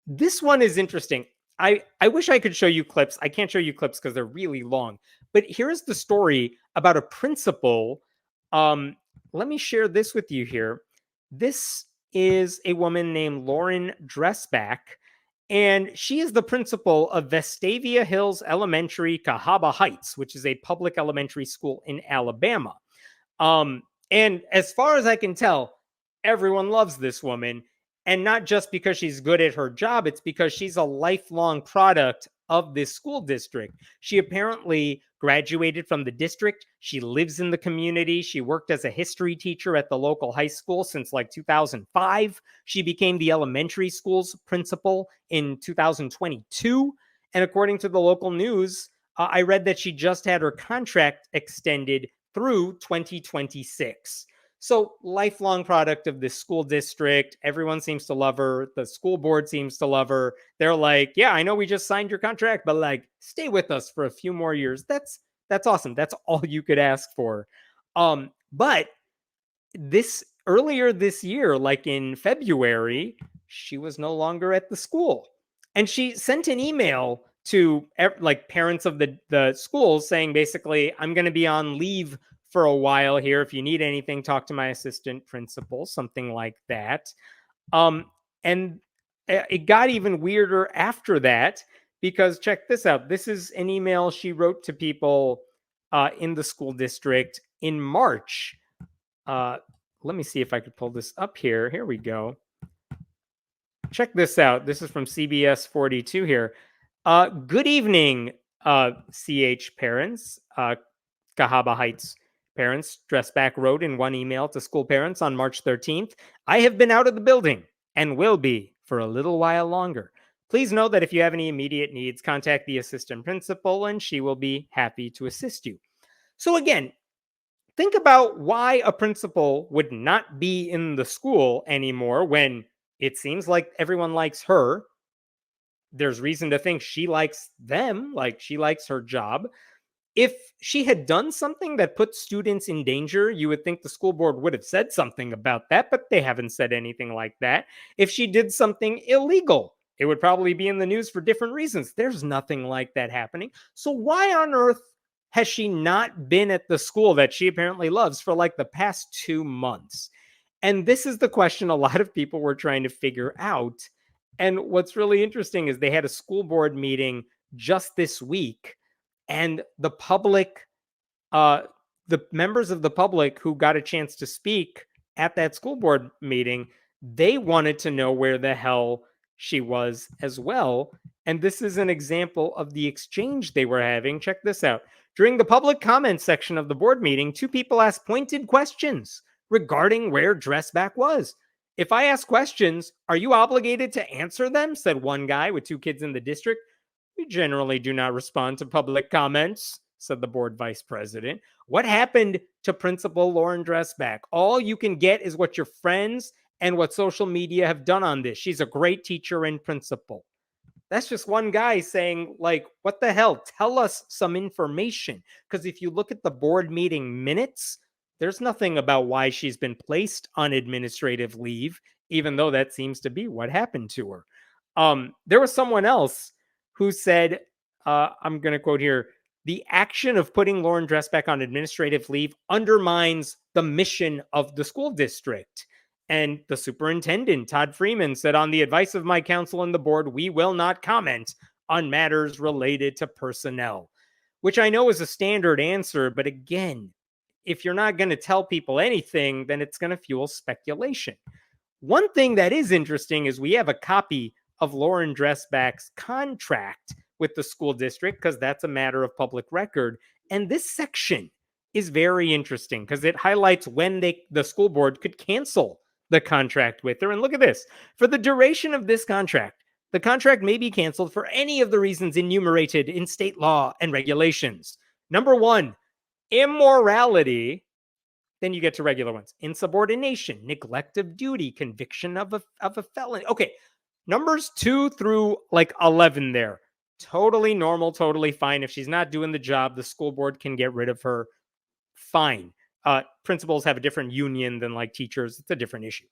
This one is interesting. I wish I could show you clips. I can't show you clips because they're really long. But here's the story about a principal. Um, Let me share this with you here. This is a woman named Lauren Dressback, and she is the principal of Vestavia Hills Elementary, Cahaba Heights, which is a public elementary school in Alabama. And as far as I can tell, everyone loves this woman. And not just because she's good at her job, it's because she's a lifelong product of this school district. She apparently graduated from the district. She lives in the community. She worked as a history teacher at the local high school since like 2005. She became the elementary school's principal in 2022. And according to the local news, I read that she just had her contract extended through 2026. So, lifelong product of this school district. Everyone seems to love her. The school board seems to love her. They're like, yeah, I know we just signed your contract, but like, stay with us for a few more years. That's awesome. That's all you could ask for. But this earlier this year, like in February, she was no longer at the school. And she sent an email to like parents of the schools saying basically, I'm going to be on leave for a while here. If you need anything, talk to my assistant principal, something like that. And it got even weirder after that because check this out. This is an email she wrote to people in the school district in March. Let me see if I could pull this up here. Here we go. Check this out. This is from CBS 42 here. Good evening, CH parents. Cahaba Heights parents. Dressback wrote in one email to school parents on March 13th. I have been out of the building and will be for a little while longer. Please know that if you have any immediate needs, contact the assistant principal and she will be happy to assist you. So again, think about why a principal would not be in the school anymore when it seems like everyone likes her. There's reason to think she likes them, like she likes her job. If she had done something that put students in danger, you would think the school board would have said something about that, but they haven't said anything like that. If she did something illegal, it would probably be in the news for different reasons. There's nothing like that happening. So why on earth has she not been at the school that she apparently loves for like the past 2 months? And this is the question a lot of people were trying to figure out. And what's really interesting is they had a school board meeting just this week, and uh, the members of the public who got a chance to speak at that school board meeting, they wanted to know where the hell she was as well. And this is an example of the exchange they were having. Check this out. During the public comment section of the board meeting, two people asked pointed questions regarding where Dressback was. If I ask questions, are you obligated to answer them? Said one guy with two kids in the district. We generally do not respond to public comments, said the board vice president. What happened to Principal Lauren Dressback? All you can get is what your friends and what social media have done on this. She's a great teacher and principal. That's just one guy saying, like, what the hell? Tell us some information. Because if you look at the board meeting minutes, there's nothing about why she's been placed on administrative leave, even though that seems to be what happened to her. There was someone else who said, I'm going to quote here, the action of putting Lauren Dressback on administrative leave undermines the mission of the school district. And the superintendent, Todd Freeman, said, on the advice of my counsel and the board, we will not comment on matters related to personnel, which I know is a standard answer. But again, if you're not going to tell people anything, then it's going to fuel speculation. One thing that is interesting is we have a copy of Lauren Dressback's contract with the school district because that's a matter of public record. And this section is very interesting because it highlights when the school board could cancel the contract with her. And look at this. For the duration of this contract, the contract may be canceled for any of the reasons enumerated in state law and regulations. Number one, immorality. Then you get to regular ones. Insubordination, neglect of duty, conviction of a felony. Okay, numbers 2 through like 11 there. Totally normal, totally fine. If she's not doing the job, the school board can get rid of her. Fine. Principals have a different union than like teachers. It's a different issue.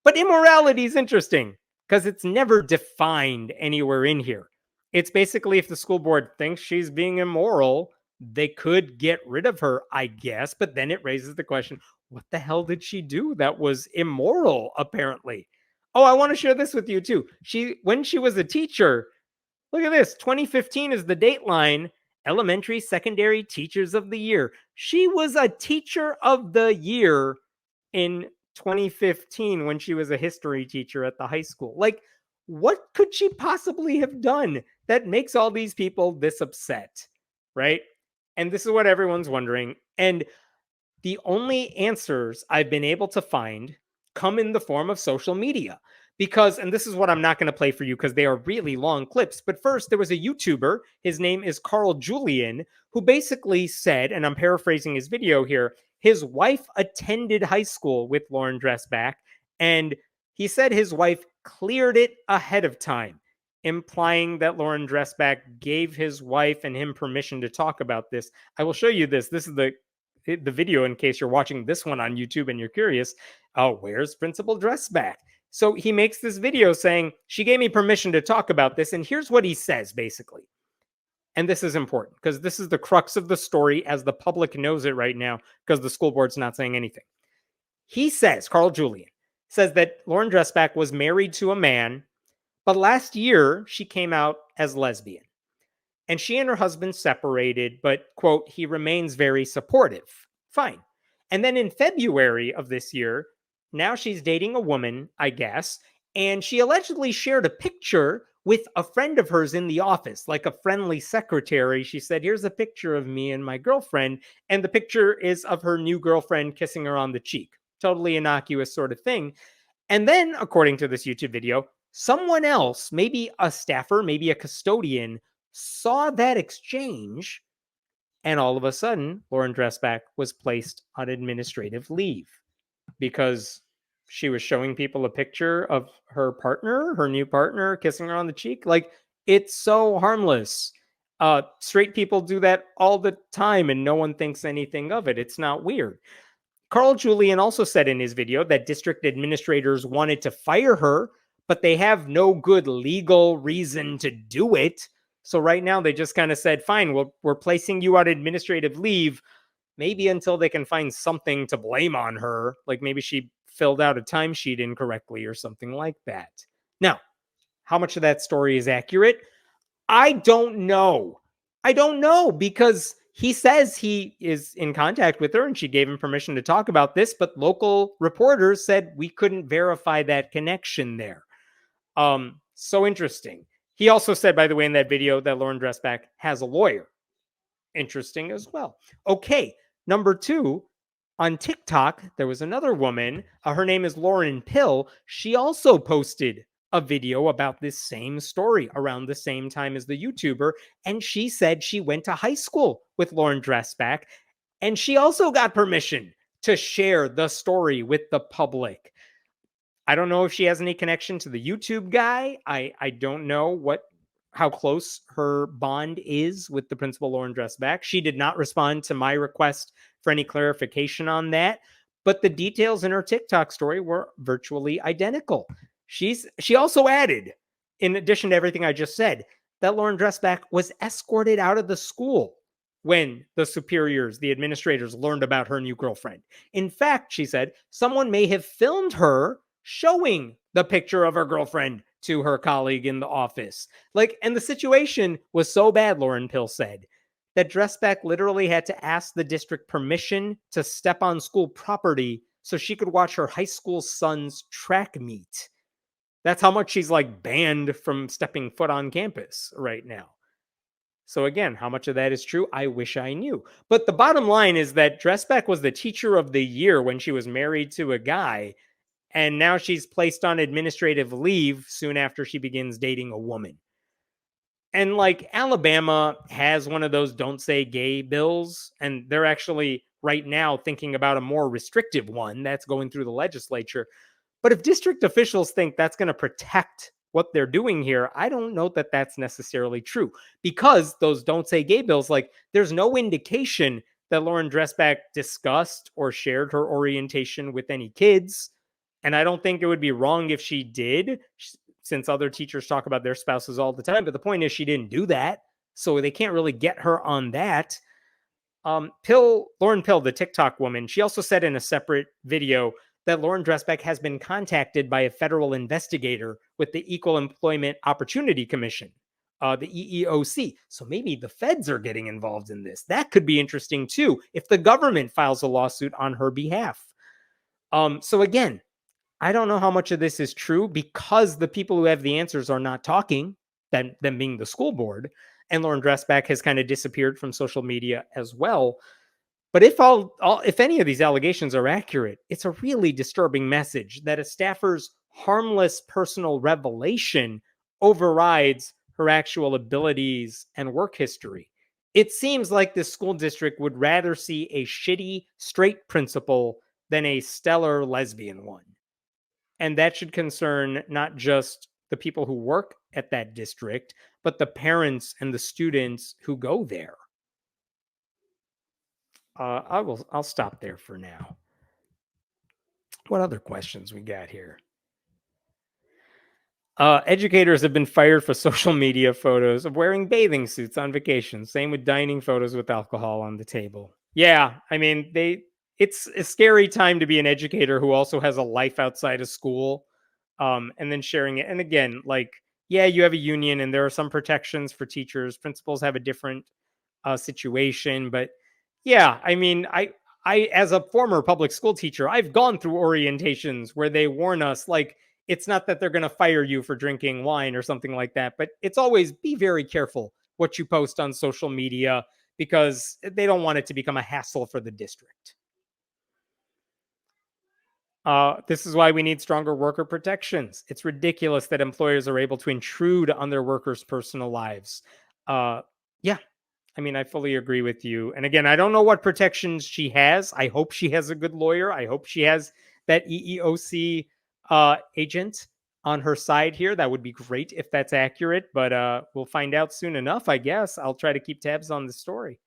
But immorality is interesting. because it's never defined anywhere in here. It's basically if the school board thinks she's being immoral, they could get rid of her, I guess. But then it raises the question, what the hell did she do that was immoral, apparently? Oh, I want to share this with you too. When she was a teacher, look at this. 2015 is the dateline. Elementary, secondary teachers of the year. She was a teacher of the year in 2015 when she was a history teacher at the high school. Like, what could she possibly have done that makes all these people this upset? Right? And this is what everyone's wondering. And the only answers I've been able to find come in the form of social media. Because, and this is what I'm not going to play for you because they are really long clips. But first, there was a YouTuber. His name is Carl Julian, who basically said, and I'm paraphrasing his video here, his wife attended high school with Lauren Dressback. And he said his wife cleared it ahead of time, implying that Lauren Dressback gave his wife and him permission to talk about this. I will show you this. This is the video in case you're watching this one on YouTube and you're curious. Oh, where's Principal Dressback? So he makes this video saying, she gave me permission to talk about this. And here's what he says, basically. And this is important because this is the crux of the story as the public knows it right now because the school board's not saying anything. He says, Carl Julian says that Lauren Dressback was married to a man, but last year she came out as lesbian. And she and her husband separated, but, quote, he remains very supportive. Fine. And then in February of this year, now she's dating a woman, I guess, and she allegedly shared a picture with a friend of hers in the office, like a friendly secretary. She said, here's a picture of me and my girlfriend. And the picture is of her new girlfriend kissing her on the cheek. Totally innocuous sort of thing. And then, according to this YouTube video, someone else, maybe a staffer, maybe a custodian, saw that exchange, and all of a sudden, Lauren Dressback was placed on administrative leave because she was showing people a picture of her partner, her new partner, kissing her on the cheek. Like, it's so harmless. Straight people do that all the time, and no one thinks anything of it. It's not weird. Carl Julian also said in his video that district administrators wanted to fire her, but they have no good legal reason to do it. So right now they just kind of said, fine, we're placing you on administrative leave, maybe until they can find something to blame on her. Like maybe she filled out a timesheet incorrectly or something like that. Now, how much of that story is accurate? I don't know. I don't know because he says he is in contact with her and she gave him permission to talk about this, but local reporters said we couldn't verify that connection there. So interesting. He also said, by the way, in that video that Lauren Dressback has a lawyer. Interesting as well. Okay, number 2, on TikTok, there was another woman. Her name is Lauren Pill. She also posted a video about this same story around the same time as the YouTuber. And she said she went to high school with Lauren Dressback. And she also got permission to share the story with the public. I don't know if she has any connection to the YouTube guy. I don't know how close her bond is with the principal Lauren Dressback. She did not respond to my request for any clarification on that, but the details in her TikTok story were virtually identical. She also added, in addition to everything I just said, that Lauren Dressback was escorted out of the school when the superiors, the administrators, learned about her new girlfriend. In fact, she said, someone may have filmed her showing the picture of her girlfriend to her colleague in the office. And the situation was so bad, Lauren Pill said, that Dressback literally had to ask the district permission to step on school property so she could watch her high school son's track meet. That's how much she's banned from stepping foot on campus right now. So again, how much of that is true? I wish I knew. But the bottom line is that Dressback was the teacher of the year when she was married to a guy. And now she's placed on administrative leave soon after she begins dating a woman. And Alabama has one of those don't say gay bills. And they're actually right now thinking about a more restrictive one that's going through the legislature. But if district officials think that's going to protect what they're doing here, I don't know that that's necessarily true because those don't say gay bills, there's no indication that Lauren Dressback discussed or shared her orientation with any kids. And I don't think it would be wrong if she did. since other teachers talk about their spouses all the time. But the point is, she didn't do that. So they can't really get her on that. Lauren Pill, the TikTok woman, she also said in a separate video that Lauren Dressback has been contacted by a federal investigator with the Equal Employment Opportunity Commission, the EEOC. So maybe the feds are getting involved in this. That could be interesting too if the government files a lawsuit on her behalf. So again, I don't know how much of this is true because the people who have the answers are not talking, them being the school board, and Lauren Dressback has kind of disappeared from social media as well. But if any of these allegations are accurate, it's a really disturbing message that a staffer's harmless personal revelation overrides her actual abilities and work history. It seems like this school district would rather see a shitty straight principal than a stellar lesbian one. And that should concern not just the people who work at that district, but the parents and the students who go there. I'll stop there for now. What other questions we got here? Educators have been fired for social media photos of wearing bathing suits on vacation. Same with dining photos with alcohol on the table. Yeah, I mean, it's a scary time to be an educator who also has a life outside of school, and then sharing it. And again, like, yeah, you have a union and there are some protections for teachers. Principals have a different situation, but yeah, I mean, I as a former public school teacher, I've gone through orientations where they warn us, like, it's not that they're going to fire you for drinking wine or something like that, but it's always be very careful what you post on social media because they don't want it to become a hassle for the district. This is why we need stronger worker protections. It's ridiculous that employers are able to intrude on their workers' personal lives. Yeah, I mean, I fully agree with you. And again, I don't know what protections she has. I hope she has a good lawyer. I hope she has that EEOC agent on her side here. That would be great if that's accurate, but we'll find out soon enough, I guess. I'll try to keep tabs on the story.